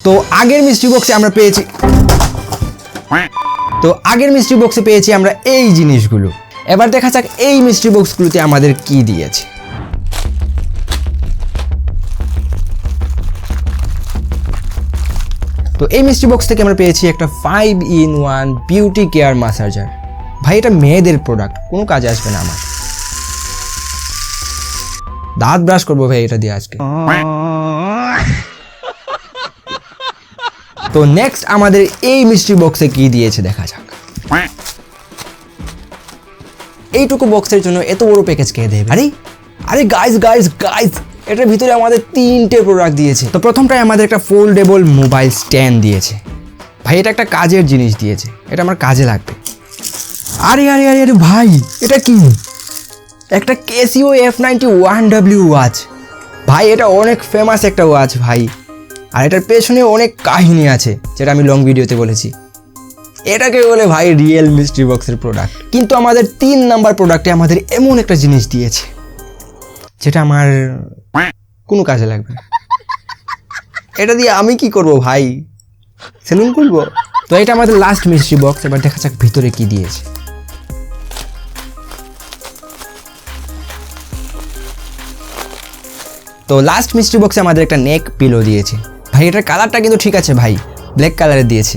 তো আগের মিস্ট্রি বক্সে আমরা এই জিনিসগুলো। এবার দেখা যাক এই মিস্ট্রি বক্সগুলোতে আমাদের কি দিয়েছে। তো এই মিস্ট্রি বক্স থেকে আমরা পেয়েছি একটা 5-in-1 বিউটি কেয়ার ম্যাসাজার। ভাই এটা মেয়েদের প্রোডাক্ট, কোনো কাজে আসবে না আমার। দাঁত ব্রাশ করবো ভাই এটা দিয়ে আজকে। তো নেক্সট আমাদের এই মিস্ট্রি বক্সে কি দিয়েছে দেখা যাক। এইটুকু বক্সের জন্য এত বড় প্যাকেজ কে দেবে? আরে গাইস এটার ভিতরে আমাদের 3টে প্রোডাক্ট দিয়েছে। তো প্রথমটাই আমাদের একটা ফোল্ডেবল মোবাইল স্ট্যান্ড দিয়েছে। ভাই এটা একটা কাজের জিনিস দিয়েছে, এটা আমার কাজে লাগবে। আরে ভাই এটা কি? একটা ক্যাসিও F91W ওয়াচ। ভাই এটা অনেক ফেমাস একটা ওয়াচ ভাই, আর এটার পেছনে অনেক কাহিনী আছে যেটা আমি লং ভিডিওতে বলেছি। এটাকে বলে ভাই রিয়েল মিস্ট্রি বক্সের প্রোডাক্ট। কিন্তু আমাদের 3 নাম্বার প্রোডাক্টে আমাদের এমন একটা জিনিস দিয়েছে যেটা আমার কোনো কাজে লাগবে না। এটা দিয়ে আমি কি করব ভাই? সেলুন খুলবো? তো এটা আমাদের লাস্ট মিস্ট্রি বক্স। এবার দেখা যাক ভিতরে কি দিয়েছে। তো লাস্ট মিস্ট্রি বক্সে আমাদের একটা নেক পিলো দিয়েছে। ভাই এটার কালারটা কিন্তু ঠিক আছে ভাই, ব্ল্যাক কালারের দিয়েছে।